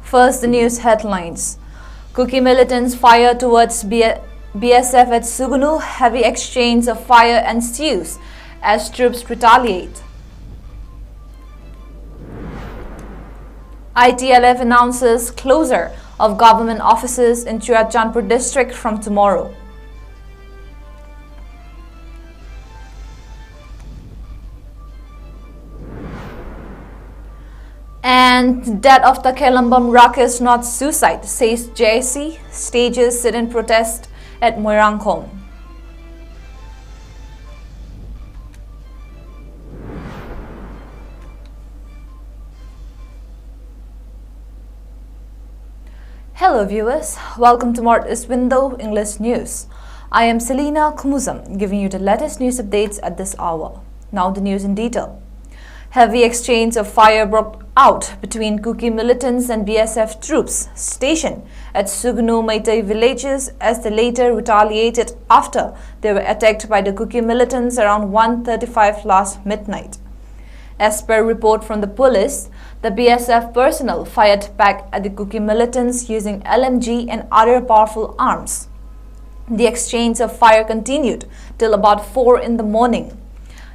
First, the news headlines. Kuki militants fire towards BSF at Sugnu. Heavy exchange of fire ensues as troops retaliate. ITLF announces closure of government offices in Churachandpur district from tomorrow. And death of the 𝐿𝐷 ruckus not suicide, says JSC. Stages sit-in protest at 𝐁𝐫𝐲𝐵. Hello viewers, welcome to Northeast Window English News. I am CELINA 𝐂𝐲𝐶, giving you the latest news updates at this hour. Now the news in detail. Heavy exchange of fire broke out between Kuki militants and BSF troops stationed at Sugnu Meitei villages as the latter retaliated after they were attacked by the Kuki militants around 1:35 last midnight. As per report from the police, the BSF personnel fired back at the Kuki militants using LMG and other powerful arms. The exchange of fire continued till about 4 in the morning.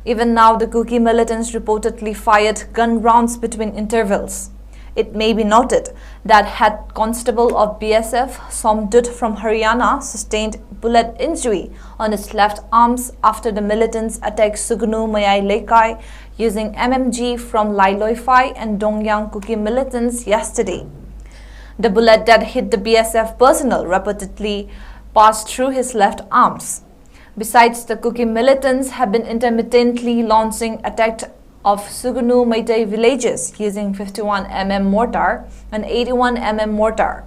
Even now, the Kuki militants reportedly fired gun rounds between intervals. It may be noted that Head Constable of BSF, Somdut from Haryana, sustained bullet injury on his left arms after the militants attacked Sugnu Mayai Lekai using MMG from Lailoifai and Dongyang Kuki militants yesterday. The bullet that hit the BSF personnel reportedly passed through his left arms. Besides, the Kuki militants have been intermittently launching attacks of Sugnu Meitei villages using 51 mm mortar and 81 mm mortar.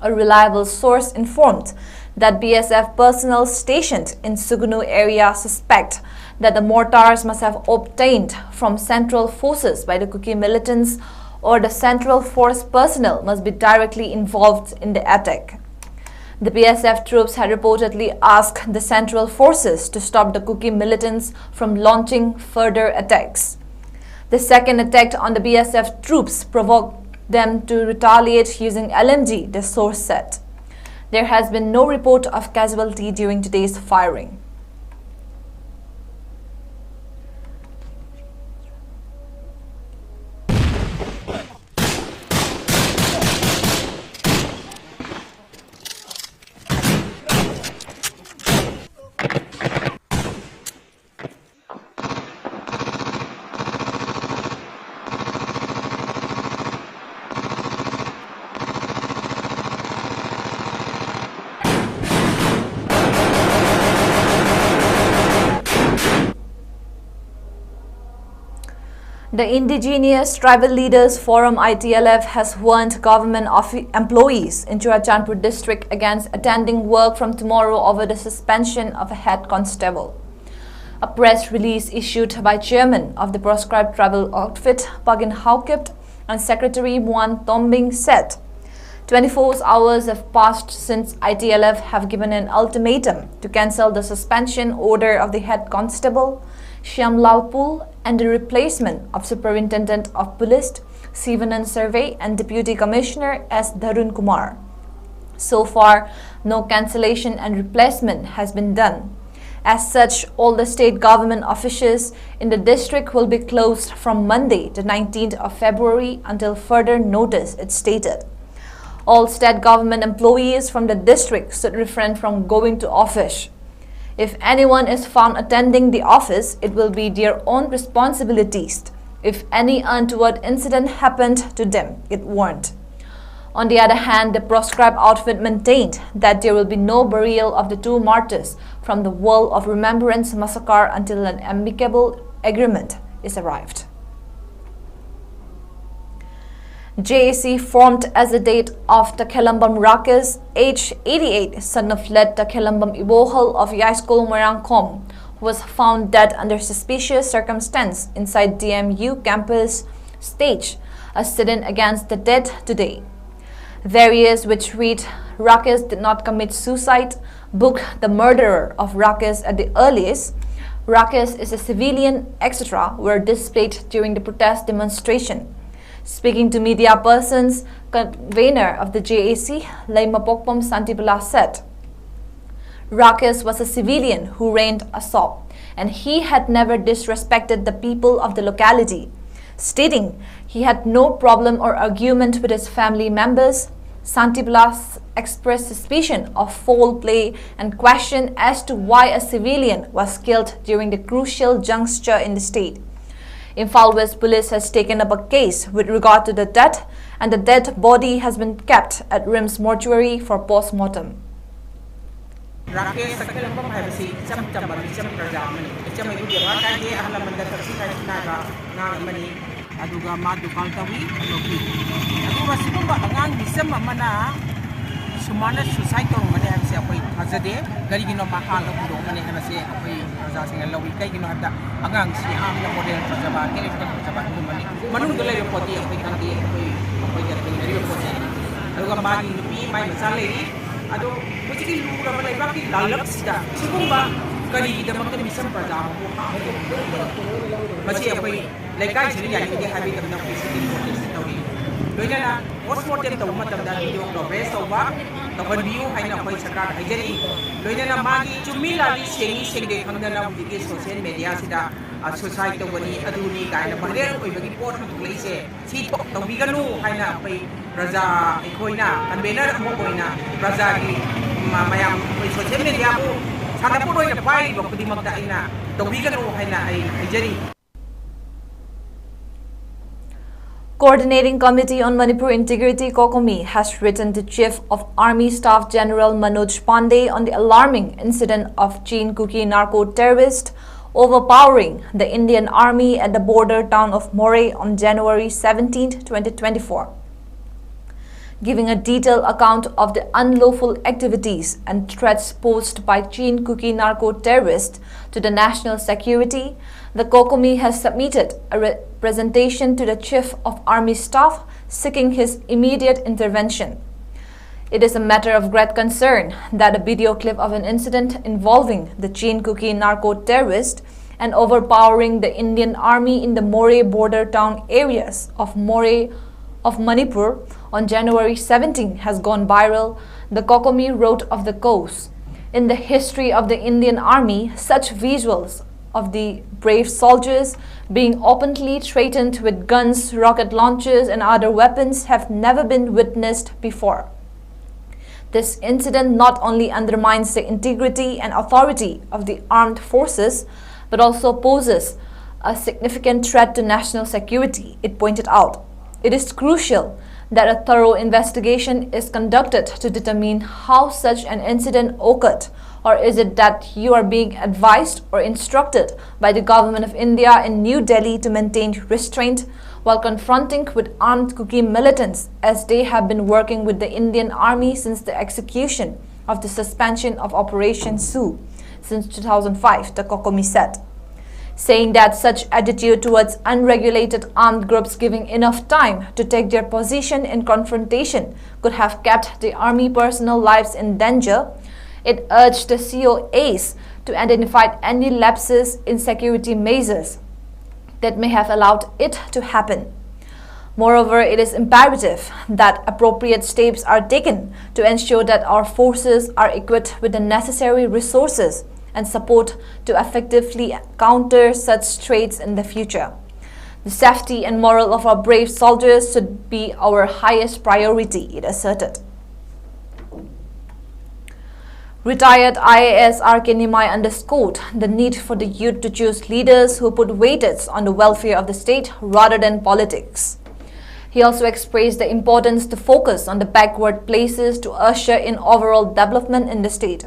A reliable source informed that BSF personnel stationed in Sugnu area suspect that the mortars must have obtained from Central Forces by the Kuki militants, or the Central Force personnel must be directly involved in the attack. The BSF troops had reportedly asked the Central Forces to stop the Kuki militants from launching further attacks. The second attack on the BSF troops provoked them to retaliate using LMG, the source said. There has been no report of casualty during today's firing. The Indigenous Tribal Leaders Forum ITLF has warned government employees in Churachandpur district against attending work from tomorrow over the suspension of a head constable. A press release issued by chairman of the proscribed tribal outfit Pagin Haukipt and Secretary Muan Tombing said, 24 hours have passed since ITLF have given an ultimatum to cancel the suspension order of the head constable Shyam Laupul and the replacement of Superintendent of Police Sivanan Survey and Deputy Commissioner S. Dharun Kumar. So far, no cancellation and replacement has been done. As such, all the state government offices in the district will be closed from Monday, the 19th of February until further notice, it stated. All state government employees from the district should refrain from going to office. If anyone is found attending the office, it will be their own responsibilities if any untoward incident happened to them, it warned. On the other hand, the proscribed outfit maintained that there will be no burial of the two martyrs from the Wall of Remembrance massacre until an amicable agreement is arrived. JAC formed as the date of the 𝐿𝐷 ruckus, aged 88, son of late the 𝐿𝐷 Ibohal of Yaiskol 𝐁𝐫𝐬, who was found dead under suspicious circumstance inside DMU campus, staged a sit-in against the dead today. Various which read Ruckus did not commit suicide, book the murderer of Ruckus at the earliest. Ruckus is a civilian, etc. were displayed during the protest demonstration. Speaking to media persons, convener of the JAC, Laimapokpom Santibula, said, Rakesh was a civilian who reigned assault, and he had never disrespected the people of the locality. Stating he had no problem or argument with his family members, Santibula expressed suspicion of foul play and questioned as to why a civilian was killed during the crucial juncture in the state. Imphal West Police has taken up a case with regard to the death, and the dead body has been kept at RIMS mortuary for post-mortem. Rakesh Sakalampam Habasi, some Chambalism Prajamani, Chamay, Ahlamanda, Naga, Mani, Aduga Madu Kaltawi, Loki. Aduga Simba, Agan, December Mana, Sumana, Susaito, Madame Sapai, Hazade, Garigino Mahal, Mani, and I say, Razasing and Lowi, taking out the Agang, Siam, the model Prajaba, Telephone, Mani, Manu Delay for the Apikandi, Aduga Madi, my salary. Ado, basically, you have a lucky lalapsta. Sumba, Kari, the Mountain Prada, but see, like I said, I think having enough visiting for this story. Loyana, what's more than the woman of that video of rest over the one view, I know what's a car. I get it. Loyana Magi, to me, like saying they come down with this social media, a society of Aduni, kind of a very important place. See, the Vigano, I know. Raza ikoina and benar mokoina raza gi mayam social media ko sana po ina pai ko di magdaina tawigan ko haina ay jeri. Coordinating Committee on Manipur Integrity (KHUMUJAM) has written to Chief of Army Staff General Manoj Pandey on the alarming incident of 𝐶hIN-Kuki narco-terrorist overpowering the Indian Army at the border town of Moreh on January 17, 2024. Giving a detailed account of the unlawful activities and threats posed by 𝐶hIN-Kuki narco-terrorists to the national security, the KHUMUJAM has submitted a representation to the Chief of Army Staff seeking his immediate intervention. It is a matter of great concern that a video clip of an incident involving the 𝐶hIN-Kuki narco-terrorist and overpowering the Indian Army in the Moreh border town areas of Moreh of Manipur on January 17 has gone viral, the KHUMUJAM wrote of the coast. In the history of the Indian Army, such visuals of the brave soldiers being openly threatened with guns, rocket launchers and other weapons have never been witnessed before. This incident not only undermines the integrity and authority of the armed forces, but also poses a significant threat to national security, it pointed out. It is crucial that a thorough investigation is conducted to determine how such an incident occurred, or is it that you are being advised or instructed by the Government of India in New Delhi to maintain restraint while confronting with armed Kuki militants, as they have been working with the Indian Army since the execution of the suspension of Operation 𝐶𝐞 since 2005, the KHUMUJAM said, saying that such attitude towards unregulated armed groups giving enough time to take their position in confrontation could have kept the army personnel lives in danger. It urged the COAs to identify any lapses in security measures that may have allowed it to happen. Moreover, it is imperative that appropriate steps are taken to ensure that our forces are equipped with the necessary resources and support to effectively counter such threats in the future. The safety and morale of our brave soldiers should be our highest priority, it asserted. Retired IAS R.K. Nimai underscored the need for the youth to choose leaders who put weightage on the welfare of the state rather than politics. He also expressed the importance to focus on the backward places to usher in overall development in the state.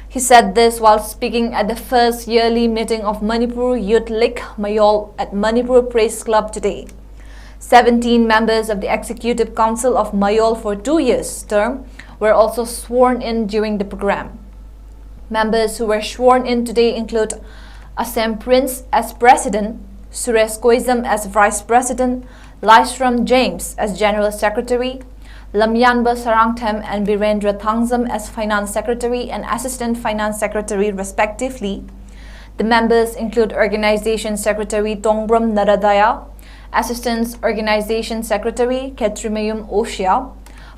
He said this while speaking at the first yearly meeting of Manipur Youth League Mayol at Manipur Press Club today. 17 members of the Executive Council of Mayol for 2 years term were also sworn in during the program. Members who were sworn in today include Assam Prince as President, Suresh Koizam as Vice President, Lysram James as General Secretary, Lamyanba Sarangthem and Birendra Thangzam as Finance Secretary and Assistant Finance Secretary respectively. The members include Organization Secretary Tongbram Naradaya, Assistant Organization Secretary 𝐋𝐢𝐯𝐬,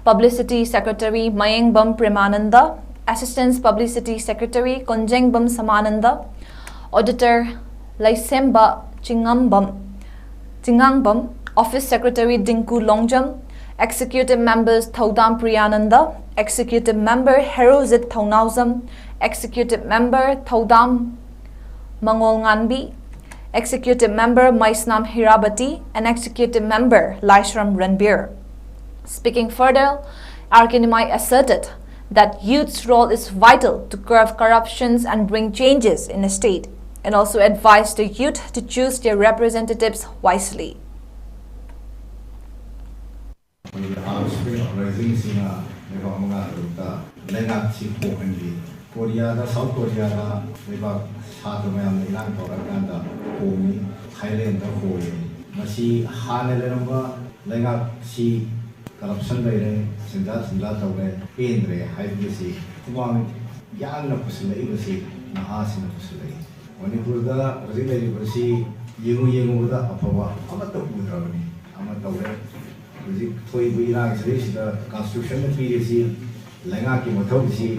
Publicity Secretary 𝐿𝐼𝐸𝐵𝐵 Premananda, Assistant Publicity Secretary 𝐂𝐁𝐫𝐵𝐵 Samananda, Auditor 𝐿𝐼𝐸𝐵 𝐶𝐈𝐸𝐵, Office Secretary 𝐷𝐸𝐿 𝐿ONGJAM, Executive Members 𝐶𝐠𝐷𝐠 Priyananda, Executive Member 𝐻𝐸𝐳𝒁 𝐶𝐠𝐷𝐠, Executive Member 𝐶𝐠𝐷𝐠 𝐸𝐿 Executive Member 𝐬𝐼𝑠𝑛𝑎𝑚 𝐻𝐸𝐵𝑎𝑇, and Executive Member 𝐿AISHRAM RANBIR. Speaking further, 𝐻𝐸𝐸 asserted that youth's role is vital to curb corruptions and bring changes in the state, and also advised the youth to choose their representatives wisely. Korea, South Korea, Leba, Satamam, Iran, Toraganda, Homi, Thailand, Holy, Masi, Hanelamba, Lenga, Sea, Corruption, Sindas, Lataway, Pendre, Hybisi, Tuang, Yan of Pusilay, Nahas in Pusilay. When you put the Rosy, Yuda, Apova, Amata Pudrani, Amata, Toy Iran, the Constitution of PDC, Lenga Kimotosi.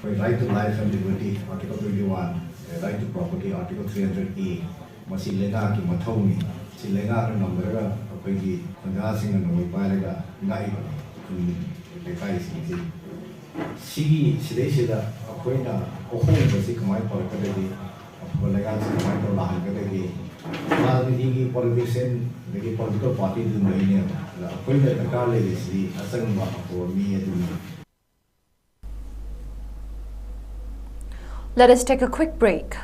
Right to life and liberty, Article 21, right to property, Article 300A, Masi Lega ki Matoni, Silega and Number, Pegi, Kongasing and Noipalaga, Nai, Lekai, Sigi, Sideshida, Aquina, Ohon, the Sikamai Political, Legas, Michael Lahangadagi, Madigi politician, the political party in the Aquina, the Carly is the Asanga for me and me. Let us take a quick break.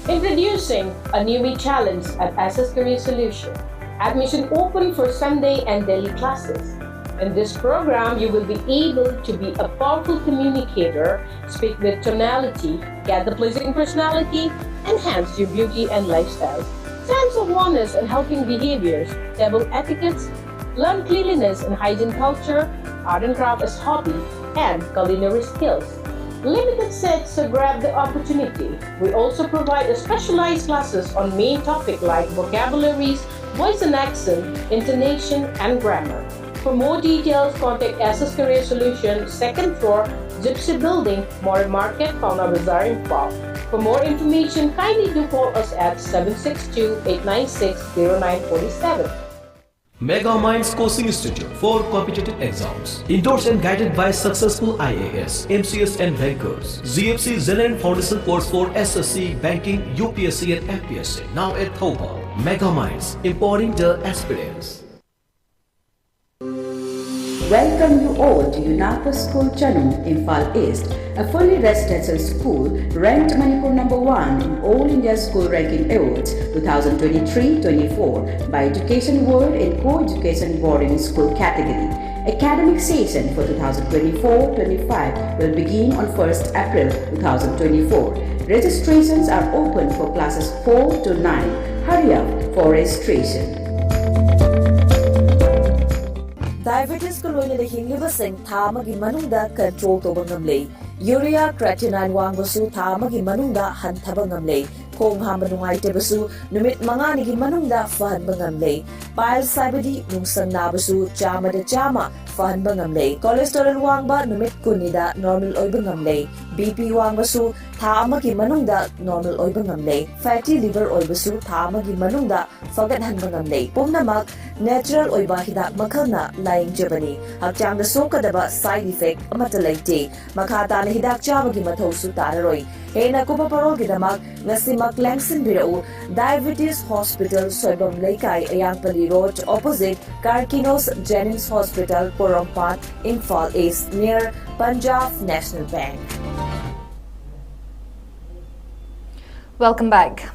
Introducing a newbie challenge at SS Career Solution. Admission open for Sunday and daily classes. In this program, you will be able to be a powerful communicator, speak with tonality, get the pleasing personality, enhance your beauty and lifestyle, sense of oneness and helping behaviors, table etiquettes, learn cleanliness and hygiene culture, art and craft as hobby, and culinary skills. Limited seats, so grab the opportunity. We also provide specialized classes on main topics like vocabularies, voice and accent, intonation, and grammar. For more details, contact SS Career Solution, 2nd floor, Gypsy Building, More Market, Fauna Bazaar in Pop. For more information, kindly do call us at 762-896-0947. Mega Minds Coaching Institute for competitive exams. Endorsed and guided by successful IAS, MCS and bankers. 𝐍𝐄𝐰𝐬 Foundation Course for SSC, Banking, UPSC and FPSC. Now at KHUMUJAM. Mega Minds, empowering the aspirants. Welcome you all to UNAPA School Chanum, Imphal East, a fully residential school ranked Manipur #1 in All India School Ranking Awards 2023-24 by Education World in Co-Education Boarding School category. Academic session for 2024-25 will begin on 1st April 2024. Registrations are open for classes 4 to 9. Hurry up for registration. Diabetes ko loina da hinglibasing tha amagi manungda control toba ngamlei. Urea creatinine wangbasu tha amagi manungda hanthaba ngamlei. Khong hamba nungaitebasu numit manganigi manungda fahanba ngamlei. Piles saibadi nungsang nabasu chama da chama fahanba ngamlei. Cholesterol wangba numit kunida normal oiba ngamlei. BP wangbasu tha amagi manungda normal oiba ngamlei. Fatty liver oibasu tha amagi manungda fagathanba ngamlei. Pumnamak natural oiba hidak makhalna laingjabani. Hakchangda sokadaba side effect amata leite. Makhata na hidak chabagi mathausu tararoi. Hena kupa parolgidamak ngasimak langsin birau Diabetes Hospital Soibam Leikai Ayangpali Road opposite Karkinos Jennings Hospital Porompat Imphal East near Punjab National Bank. Welcome back.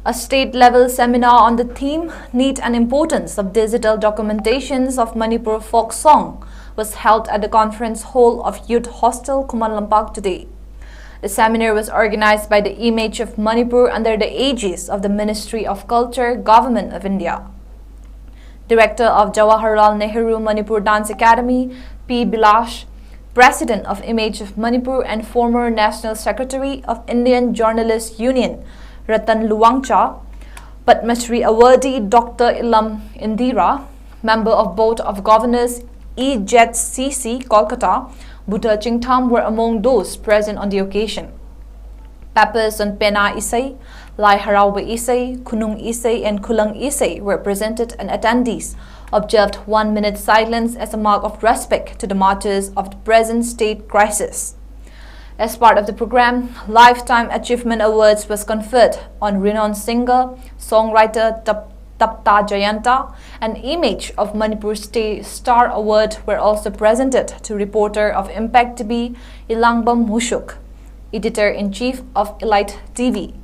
A state-level seminar on the theme Need and Importance of Digital Documentations of Manipur Folk Song was held at the conference hall of Youth Hostel, Kumalampak today. The seminar was organized by the Image of Manipur under the aegis of the Ministry of Culture, Government of India. Director of Jawaharlal Nehru Manipur Dance Academy, P. Bilash, President of Image of Manipur and former National Secretary of Indian Journalists Union, Ratan Luwangcha, Padma Shri awardee Dr. Ilam Indira, member of Board of Governors 𝐋𝐤𝐯𝐞 Kolkata, Buddha Chingtham were among those present on the occasion. Peppers on Pena Isai, Lai Haraube Isai, Kunung Isai and Kulang Isai were presented, and attendees observed 1 minute silence as a mark of respect to the martyrs of the present state crisis. As part of the program, Lifetime Achievement Awards was conferred on renowned singer, songwriter Tapta Jayanta. An image of Manipur State Star Award were also presented to reporter of Impact TV Ilangbam Mushuk, editor-in-chief of Elite TV.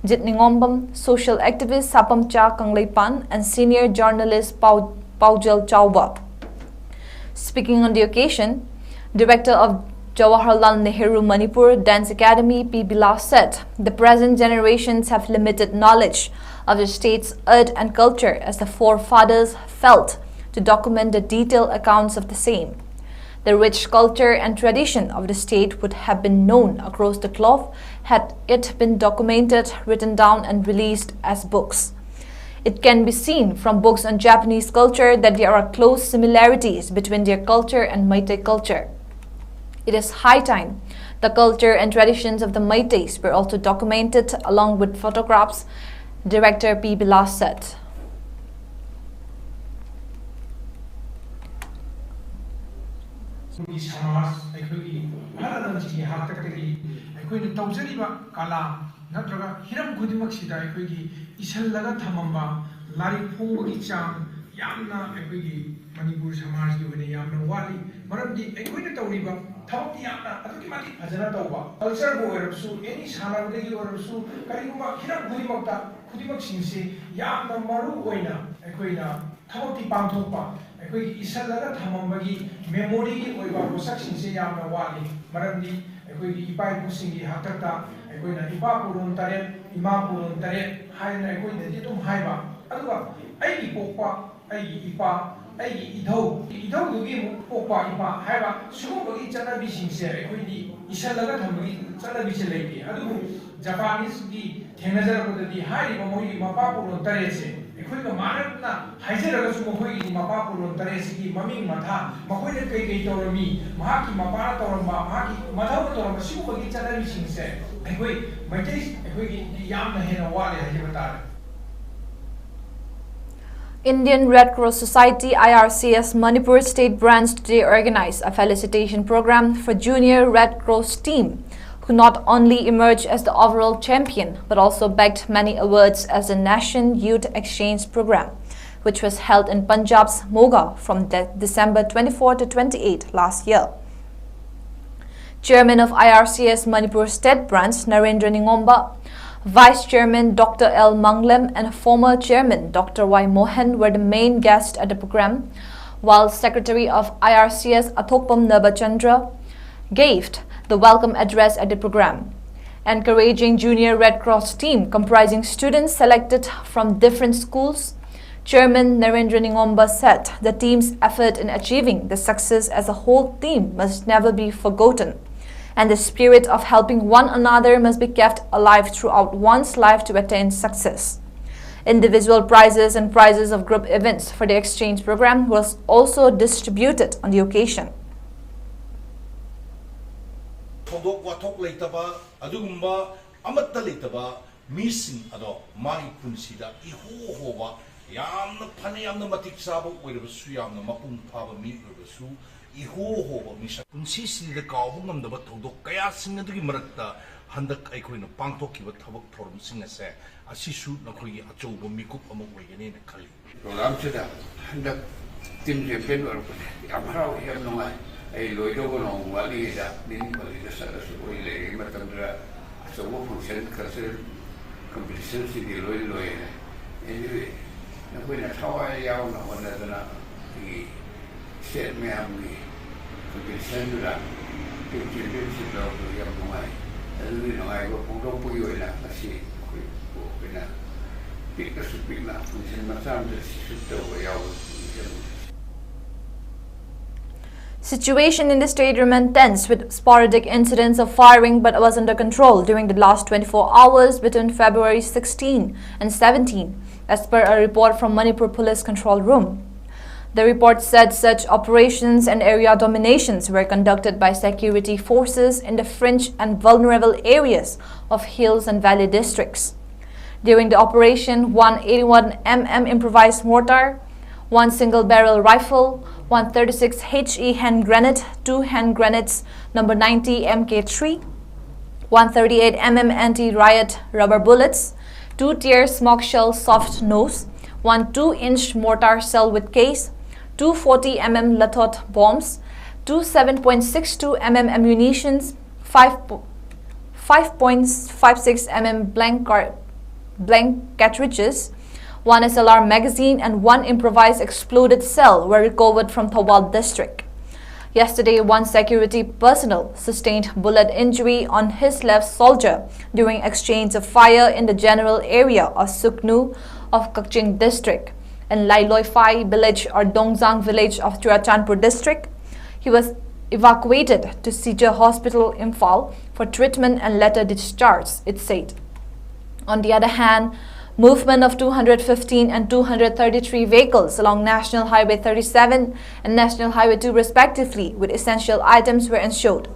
𝐍𝐞𝐰𝐬, social activist 𝐶𝐄𝐰𝐬 Kanglaipan, and senior journalist Paujal Chauba. Speaking on the occasion, Director of Jawaharlal Nehru Manipur Dance Academy P. Bilal said, the present generations have limited knowledge of the state's art and culture as the forefathers felt to document the detailed accounts of the same. The rich culture and tradition of the state would have been known across the globe had it been documented, written down and released as books. It can be seen from books on Japanese culture that there are close similarities between their culture and Meitei culture. It is high time the culture and traditions of the Meiteis were also documented along with photographs, Director P. Bilal said. Manipur Samaj gi yamna wali maramdi ekhoi tawriba thawti yamna aduki mati phajana tawba culture go erapsu any sanam degi erapsu kariguma hiram khudimak singse yamna maru oina ekhoina thawti pangthokpa ekhoi isalaga thamambagi memory gi oiba posak singse yamna wali maramdi ekhoi ipai pusingi hatakta ekhoina ipa purun tare ima purun tare haina ekhoi dadi tum haiba aduga ai pokpa ai ipa ai idhau dugi pokpa ipa haiba sugubagi chanabi singse ekhoi isalaga thamagi chanabi se leite adu Japanese gi thengajara kodadi haiba moi mapa purun tare se ekhoi ga manatna haijaraga su moi mapa purun tare se gi maming matha makoi ne kai torami mahaki mapa toramba mahaki madhaw toramba sugubagi chanabi singse ekhoi maitei ekhoi gi yamna hena wale hajibata. Indian Red Cross Society IRCS Manipur State Branch today organized a felicitation program for Junior Red Cross team, who not only emerged as the overall champion but also bagged many awards as the National Youth Exchange Program, which was held in Punjab's Moga from December 24 to 28 last year. Chairman of IRCS Manipur State Branch Narendra Ningomba, Vice Chairman Dr. L. Manglem and former Chairman Dr. Y. Mohan were the main guests at the program, while Secretary of IRCS Athokpam Nabachandra gave the welcome address at the program. Encouraging Junior Red Cross team comprising students selected from different schools, Chairman Narendra Ningomba said the team's effort in achieving the success as a whole team must never be forgotten, and the spirit of helping one another must be kept alive throughout one's life to attain success. Individual prizes and prizes of group events for the exchange program was also distributed on the occasion. Punsisida kaubungam da bathodo kaya singadugi marakta handak aikhoina pangthokiba thabak thorum singase asisu nakhoi achouba mikup amok oigani na khali program chida handak team champion or amharau yam nongai ai loido go no wali da din wali da sa su oi le matandra achouba function kasel competition si di loi anyway nakhoi na thawai yaw na wala dana ki set me amni competition dura team championship lo yam nongai lui nongai go pungro puyo ila asi ko pena pika supina function matam de sito yaw. Situation in the state remained tense with sporadic incidents of firing but was under control during the last 24 hours between February 16 and 17, as per a report from Manipur Police Control Room. The report said such operations and area dominations were conducted by security forces in the fringe and vulnerable areas of hills and valley districts. During the operation, 181mm improvised mortar, 1 single-barrel rifle, 136 HE hand grenade, 2 hand grenades number 90 MK3, 138mm anti-riot rubber bullets, 2 tier smoke shell soft nose, 1 2-inch mortar shell with case, 2 40mm latot bombs, 2 7.62mm ammunitions, 5.56mm blank cartridges, 1 SLR magazine and 1 improvised exploded cell were recovered from Thawal district. Yesterday, 1 security personnel sustained bullet injury on his left shoulder during exchange of fire in the general area of Suknu of 𝐋𝐤𝐰𝐬 district and Lailoifai village or Dongzang village of Churachandpur district. He was evacuated to 𝐍𝐄𝐰𝐬 Hospital, Imphal for treatment and later discharged, it said. On the other hand, movement of 215 and 233 vehicles along National Highway 37 and National Highway 2 respectively with essential items were ensured.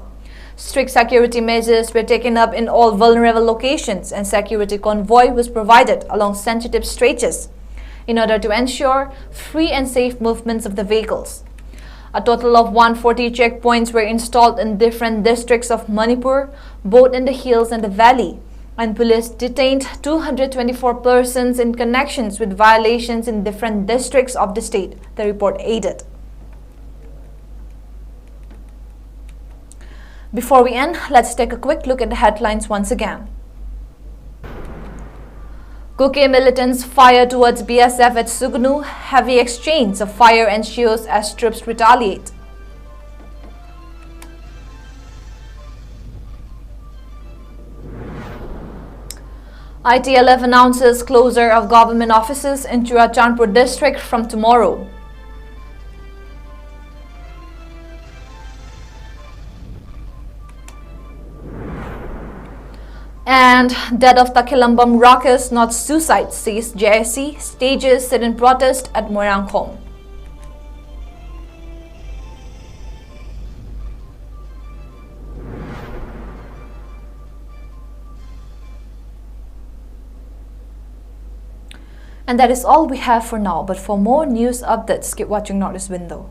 Strict security measures were taken up in all vulnerable locations and security convoy was provided along sensitive stretches in order to ensure free and safe movements of the vehicles. A total of 140 checkpoints were installed in different districts of Manipur, both in the hills and the valley, and police detained 224 persons in connections with violations in different districts of the state, the report added. Before we end, let's take a quick look at the headlines once again. KHUMUJAM militants fire towards BSF at Sugnu. Heavy exchange of fire ensures as troops retaliate. ITLF announces closure of government offices in Churachandpur district from tomorrow. And death of Takilambam rockers, not suicide, says JSC. Stages sit-in protest at Moirangkhom. And that is all we have for now. But for more news updates, keep watching Northeast Window.